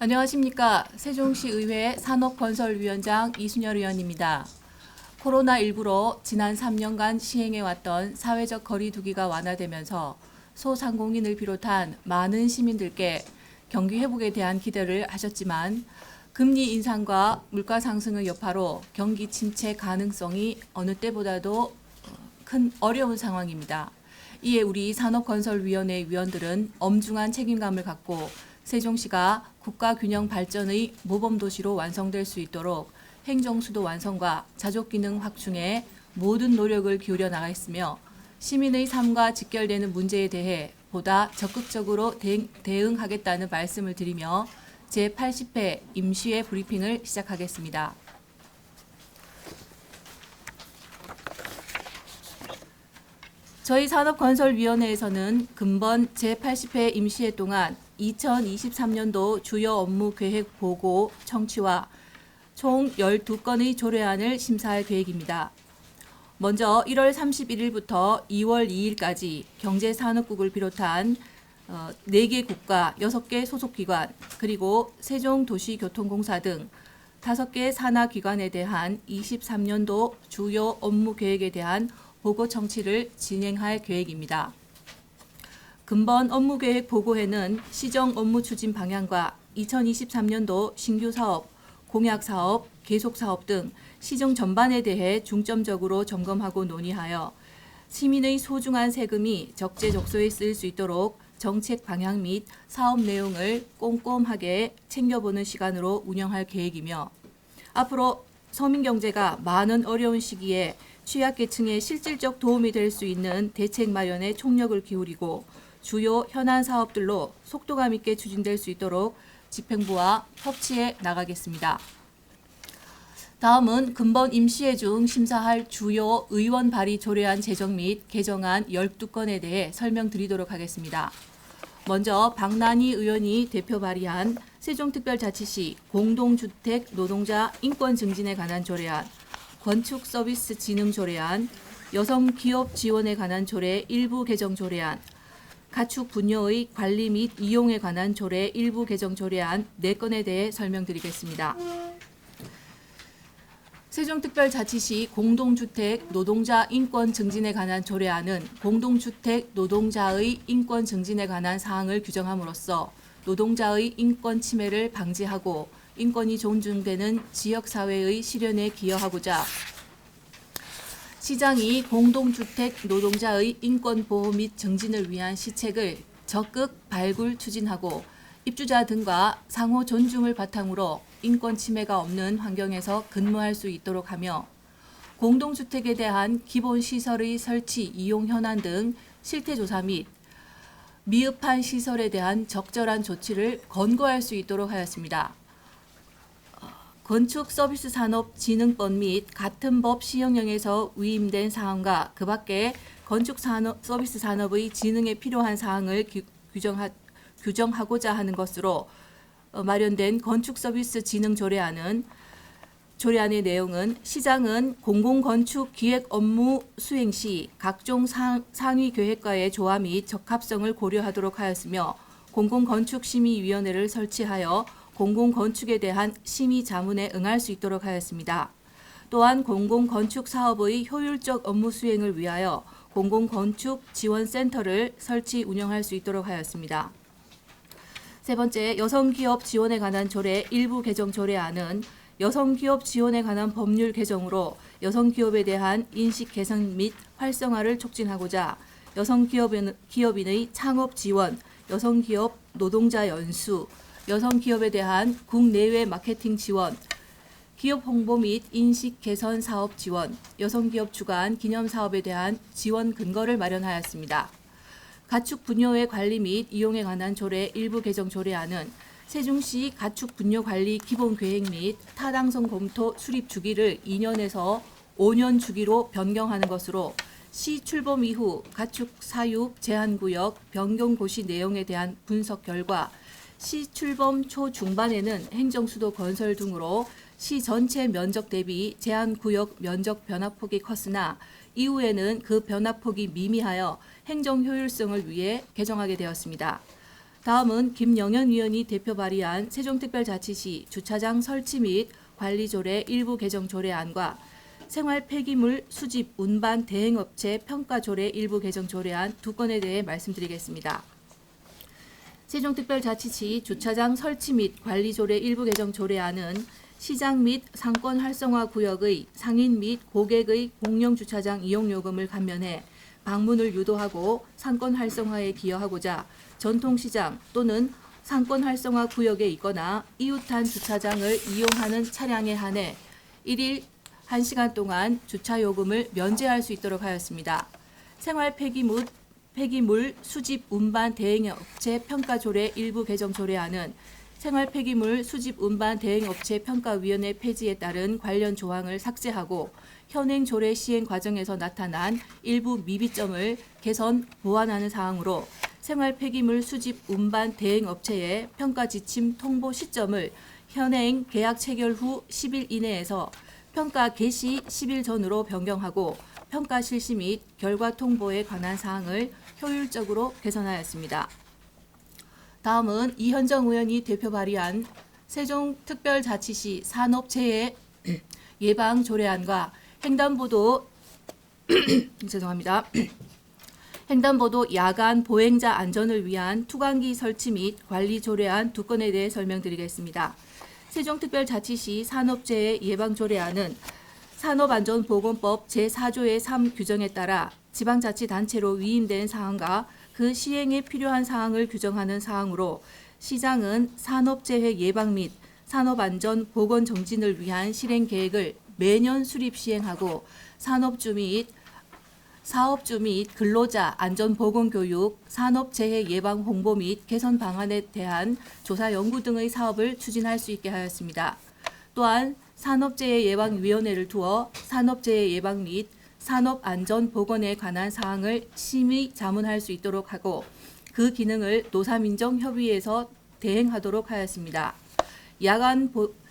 안녕하십니까. 세종시의회 산업건설위원장 이순열 의원입니다. 코로나19로 지난 3년간 시행해왔던 사회적 거리 두기가 완화되면서 소상공인을 비롯한 많은 시민들께 경기 회복에 대한 기대를 하셨지만 금리 인상과 물가 상승의 여파로 경기 침체 가능성이 어느 때보다도 큰 어려운 상황입니다. 이에 우리 산업건설위원회 위원들은 엄중한 책임감을 갖고 세종시가 국가균형 발전의 모범도시로 완성될 수 있도록 행정수도 완성과 자족기능 확충에 모든 노력을 기울여 나가겠으며 시민의 삶과 직결되는 문제에 대해 보다 적극적으로 대응하겠다는 말씀을 드리며 제80회 임시회 브리핑을 시작하겠습니다. 저희 산업건설위원회에서는 금번 제80회 임시회 동안 2023년도 주요 업무 계획 보고 청취와 총 12건의 조례안을 심사할 계획입니다. 먼저 1월 31일부터 2월 2일까지 경제산업국을 비롯한 4개 국가, 6개 소속기관, 그리고 세종도시교통공사 등 5개 산하기관에 대한 23년도 주요 업무 계획에 대한 보고 청취를 진행할 계획입니다. 금번 업무계획 보고회는 시정 업무 추진 방향과 2023년도 신규 사업, 공약 사업, 계속 사업 등 시정 전반에 대해 중점적으로 점검하고 논의하여 시민의 소중한 세금이 적재적소에 쓰일 수 있도록 정책 방향 및 사업 내용을 꼼꼼하게 챙겨보는 시간으로 운영할 계획이며 앞으로 서민경제가 많은 어려운 시기에 취약계층에 실질적 도움이 될 수 있는 대책 마련에 총력을 기울이고 주요 현안 사업들로 속도감 있게 추진될 수 있도록 집행부와 협치해 나가겠습니다. 다음은 금번 임시회 중 심사할 주요 의원 발의 조례안 제정 및 개정안 12건에 대해 설명드리도록 하겠습니다. 먼저 박난희 의원이 대표 발의한 세종특별자치시 공동주택 노동자 인권 증진에 관한 조례안, 건축서비스 진흥 조례안, 여성기업 지원에 관한 조례 일부 개정 조례안, 가축 분뇨의 관리 및 이용에 관한 조례 일부 개정 조례안 4건에 대해 설명드리겠습니다. 세종특별자치시 공동주택 노동자 인권 증진에 관한 조례안은 공동주택 노동자의 인권 증진에 관한 사항을 규정함으로써 노동자의 인권 침해를 방지하고 인권이 존중되는 지역사회의 실현에 기여하고자 시장이 공동주택 노동자의 인권 보호 및 증진을 위한 시책을 적극 발굴 추진하고 입주자 등과 상호 존중을 바탕으로 인권 침해가 없는 환경에서 근무할 수 있도록 하며 공동주택에 대한 기본 시설의 설치, 이용 현안 등 실태조사 및 미흡한 시설에 대한 적절한 조치를 권고할 수 있도록 하였습니다. 건축서비스산업진흥법 및 같은 법 시행령에서 위임된 사항과 그 밖에 건축서비스 산업의 진흥에 필요한 사항을 규정하고자 하는 것으로 마련된 건축서비스 진흥 조례안의 내용은 시장은 공공건축 기획 업무 수행 시 각종 상위 계획과의 조화 및 적합성을 고려하도록 하였으며 공공건축심의위원회를 설치하여 공공건축에 대한 심의 자문에 응할 수 있도록 하였습니다. 또한 공공건축 사업의 효율적 업무 수행을 위하여 공공건축 지원센터를 설치 운영할 수 있도록 하였습니다. 세 번째, 여성기업 지원에 관한 조례 일부 개정 조례안은 여성기업 지원에 관한 법률 개정으로 여성기업에 대한 인식 개선 및 활성화를 촉진하고자 여성기업인의 창업 지원, 여성기업 노동자 연수, 여성기업에 대한 국내외 마케팅 지원, 기업 홍보 및 인식 개선 사업 지원, 여성기업 주관 기념사업에 대한 지원 근거를 마련하였습니다. 가축 분뇨의 관리 및 이용에 관한 조례 일부 개정 조례안은 세종시 가축 분뇨 관리 기본 계획 및 타당성 검토 수립 주기를 2년에서 5년 주기로 변경하는 것으로 시 출범 이후 가축 사육 제한구역 변경 고시 내용에 대한 분석 결과 시 출범 초중반에는 행정수도 건설 등으로 시 전체 면적 대비 제한구역 면적 변화폭이 컸으나 이후에는 그 변화폭이 미미하여 행정 효율성을 위해 개정하게 되었습니다. 다음은 김영현 위원이 대표 발의한 세종특별자치시 주차장 설치 및 관리 조례 일부 개정 조례안과 생활 폐기물 수집 운반 대행업체 평가 조례 일부 개정 조례안 두 건에 대해 말씀드리겠습니다. 세종특별자치시 주차장 설치 및 관리 조례 일부 개정 조례안은 시장 및 상권 활성화 구역의 상인 및 고객의 공영 주차장 이용 요금을 감면해 방문을 유도하고 상권 활성화에 기여하고자 전통시장 또는 상권 활성화 구역에 있거나 이웃한 주차장을 이용하는 차량에 한해 1일 1시간 동안 주차 요금을 면제할 수 있도록 하였습니다. 생활 폐기물 수집 운반 대행업체 평가 조례 일부 개정 조례안은 생활 폐기물 수집 운반 대행업체 평가위원회 폐지에 따른 관련 조항을 삭제하고 현행 조례 시행 과정에서 나타난 일부 미비점을 개선 보완하는 사항으로 생활 폐기물 수집 운반 대행업체의 평가 지침 통보 시점을 현행 계약 체결 후 10일 이내에서 평가 개시 10일 전으로 변경하고 평가 실시 및 결과 통보에 관한 사항을 효율적으로 개선하였습니다. 다음은 이현정 의원이 대표 발의한 세종특별자치시 산업재해 예방 조례안과 횡단보도 죄송합니다. 횡단보도 야간 보행자 안전을 위한 투광기 설치 및 관리 조례안 두 건에 대해 설명드리겠습니다. 세종특별자치시 산업재해 예방 조례안은 산업안전보건법 제4조의 3 규정에 따라 지방자치단체로 위임된 사항과 그 시행에 필요한 사항을 규정하는 사항으로 시장은 산업재해 예방 및 산업안전 보건 정진을 위한 실행 계획을 매년 수립 시행하고 산업주 및 사업주 및 근로자 안전보건교육, 산업재해 예방 홍보 및 개선 방안에 대한 조사 연구 등의 사업을 추진할 수 있게 하였습니다. 또한 산업재해 예방위원회를 두어 산업재해 예방 및 산업안전보건에 관한 사항을 심의 자문할 수 있도록 하고 그 기능을 노사민정협의회에서 대행하도록 하였습니다.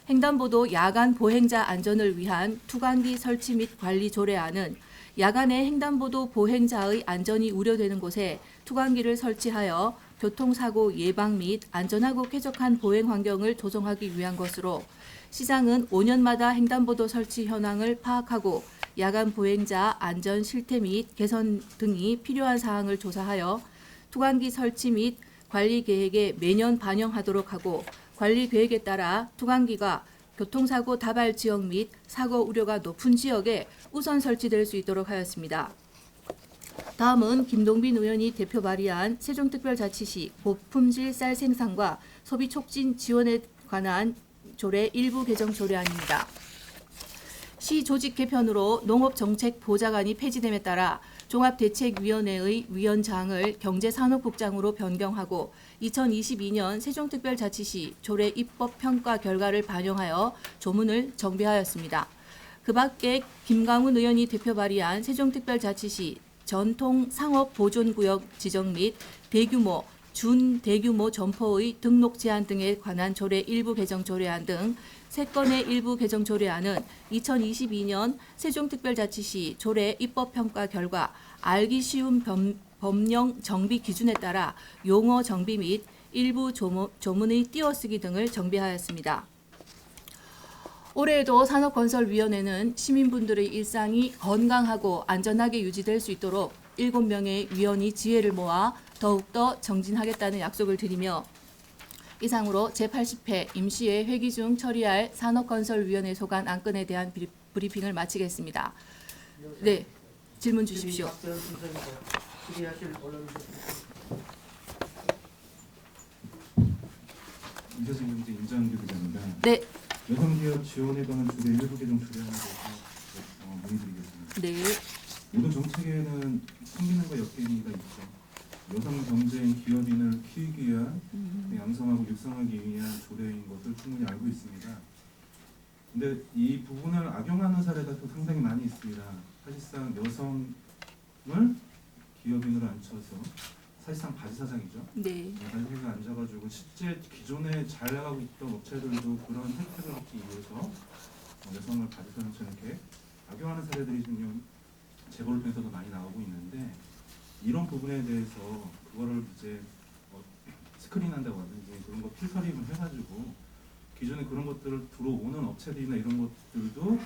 횡단보도 야간 보행자 안전을 위한 투광기 설치 및 관리 조례안은 야간에 횡단보도 보행자의 안전이 우려되는 곳에 투광기를 설치하여 교통사고 예방 및 안전하고 쾌적한 보행 환경을 조성하기 위한 것으로 시장은 5년마다 횡단보도 설치 현황을 파악하고 야간 보행자 안전 실태 및 개선 등이 필요한 사항을 조사하여 투광기 설치 및 관리 계획에 매년 반영하도록 하고 관리 계획에 따라 투광기가 교통사고 다발 지역 및 사고 우려가 높은 지역에 우선 설치될 수 있도록 하였습니다. 다음은 김동빈 의원이 대표 발의한 세종특별자치시 고품질 쌀 생산과 소비 촉진 지원에 관한 조례 일부 개정 조례안입니다. 시 조직 개편으로 농업정책보좌관이 폐지됨에 따라 종합대책위원회의 위원장을 경제산업국장으로 변경하고 2022년 세종특별자치시 조례 입법 평가 결과를 반영하여 조문을 정비하였습니다. 그 밖에 김강훈 의원이 대표 발의한 세종특별자치시 전통상업보존구역 지정 및 대규모, 준대규모 점포의 등록 제한 등에 관한 조례 일부 개정 조례안 등 3건의 일부 개정 조례안은 2022년 세종특별자치시 조례 입법평가 결과 알기 쉬운 법령 정비 기준에 따라 용어 정비 및 일부 조문의 띄어쓰기 등을 정비하였습니다. 올해에도 산업건설위원회는 시민분들의 일상이 건강하고 안전하게 유지될 수 있도록 7명의 위원이 지혜를 모아 더욱더 정진하겠다는 약속을 드리며 이상으로 제80회 임시회 회기 중 처리할 산업건설위원회 소관 안건에 대한 브리핑을 마치겠습니다. 네, 질문 주십시오. 이재승 경제 임장규 기자입니다. 네. 여성기업 지원에 관한 조례 일부 개정 조례안에 대해서 문의드리겠습니다. 네. 모든 정책에는 성기능과 역행위가 있죠. 여성 경제인 기업인을 키우기 위한 양성하고 육성하기 위한 조례인 것을 충분히 알고 있습니다. 근데 이 부분을 악용하는 사례가 또 상당히 많이 있습니다. 사실상 여성을 기업인으로 앉혀서 사실상 바지사장이죠. 네. 바지사장에 앉아가지고 실제 기존에 잘 나가고 있던 업체들도 그런 혜택을 얻기 위해서 여성을 바지사장처럼 이렇게 악용하는 사례들이 좀 재벌을 통해서도 많이 나오고 있는데 이런 부분에 대해서 그거를 이제 스크린한다고 하든지 그런 거 필터링을 해가지고 기존에 그런 것들을 들어오는 업체들이나 이런 것들도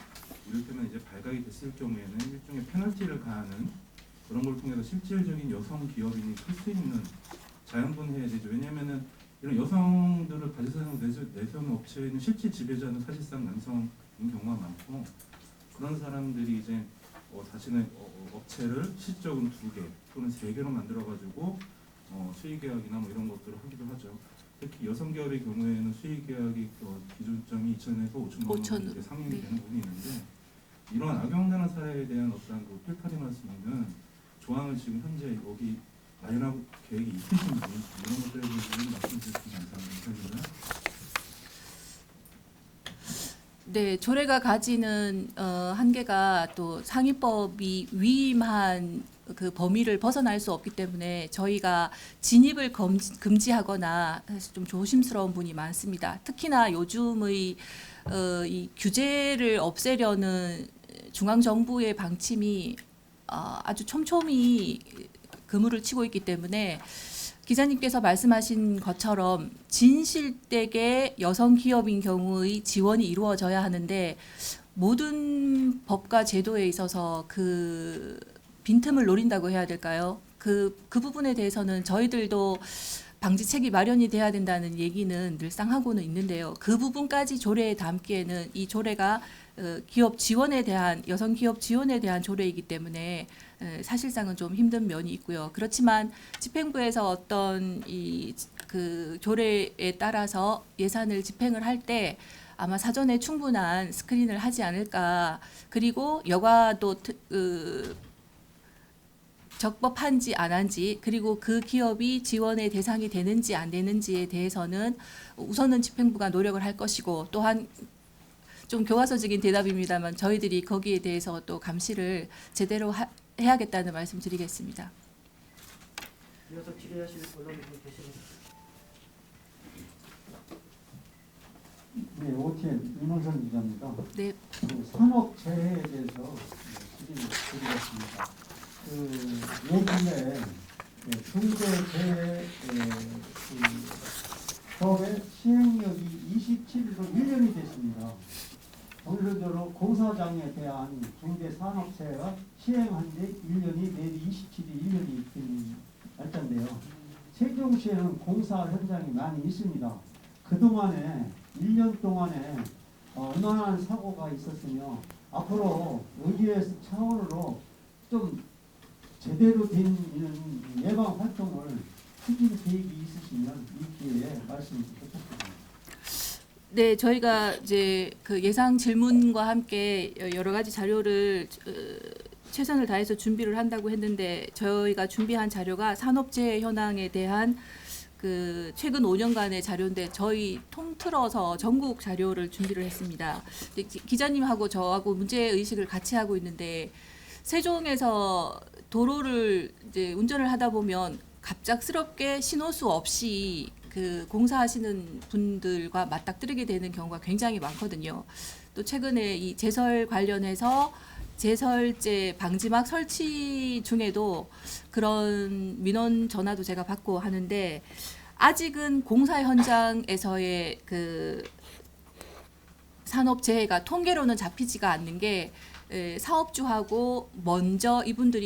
이를테면 이제 발각이 됐을 경우에는 일종의 페널티를 가하는 그런 걸 통해서 실질적인 여성 기업인이 클 수 있는 자연분해야 되죠. 왜냐하면은 이런 여성들을 가지사용 내세우는 업체에는 실질 지배자는 사실상 남성인 경우가 많고 그런 사람들이 이제 자신의 업체를 실적으로 2개 또는 3개로 만들어가지고 수의계약이나 뭐 이런 것들을 하기도 하죠. 특히 여성 기업의 경우에는 수의계약이 기준점이 2천에서 5천만 원 이렇게 상향이 네. 되는 부분이 있는데 이런 악용되는 사례에 대한 어떤 그 필터링할 수 있는 조항을 지금 현재 여기 마련하고 계획이 있으신지 이런 것들에 대해서 말씀 주시면 감사합니다. 네, 조례가 가지는 한계가 또 상위법이 위임한 그 범위를 벗어날 수 없기 때문에 저희가 진입을 금지하거나 사실 좀 조심스러운 분이 많습니다. 특히나 요즘의 이 규제를 없애려는 중앙 정부의 방침이 아주 촘촘히 그물을 치고 있기 때문에 기자님께서 말씀하신 것처럼 진실되게 여성 기업인 경우의 지원이 이루어져야 하는데 모든 법과 제도에 있어서 그 빈틈을 노린다고 해야 될까요? 그 부분에 대해서는 저희들도 방지책이 마련이 돼야 된다는 얘기는 늘상 하고는 있는데요. 그 부분까지 조례에 담기에는 이 조례가 기업 지원에 대한 여성 기업 지원에 대한 조례이기 때문에 사실상은 좀 힘든 면이 있고요. 그렇지만 집행부에서 어떤 그 조례에 따라서 예산을 집행을 할 때 아마 사전에 충분한 스크린을 하지 않을까. 그리고 여과도 적법한지 안 한지 그리고 그 기업이 지원의 대상이 되는지 안 되는지에 대해서는 우선은 집행부가 노력을 할 것이고 또한 좀 교과서적인 대답입니다만 저희들이 거기에 대해서 또 감시를 제대로 해야겠다는 말씀 드리겠습니다. 이어서 질의하실 언론분 계십니다. 네, OTN 윤홍선 기자입니다. 네, 그 산업재해에 대해서 질의를 드리겠습니다. 예전에 중대재해 법의 시행력이 27일로 1년이 됐습니다. 본론적으로 공사장에 대한 중대산업재해가 시행한 지 1년이 내일 27일 1년이 된 날짜인데요. 세종시에는 공사 현장이 많이 있습니다. 그동안에 1년 동안에 얼마나 사고가 있었으며 앞으로 의회에서 차원으로 좀 제대로 된 예방 활동을 추진 계획이 있으시면 이 기회에 말씀 부탁드립니다. 네, 저희가 이제 그 예상 질문과 함께 여러 가지 자료를 최선을 다해서 준비를 한다고 했는데 저희가 준비한 자료가 산업재해 현황에 대한 그 최근 5년간의 자료인데 저희 통틀어서 전국 자료를 준비를 했습니다. 기자님하고 저하고 문제 의식을 같이 하고 있는데 세종에서 도로를 이제 운전을 하다 보면 갑작스럽게 신호수 없이 그 공사하시는 분들과 맞닥뜨리게 되는 경우가 굉장히 많거든요. 또 최근에 이 제설 관련해서 제설제 방지막 설치 중에도 그런 민원 전화도 제가 받고 하는데 아직은 공사 현장에서의 그 산업재해가 통계로는 잡히지가 않는 게 사업주하고 먼저 이분들이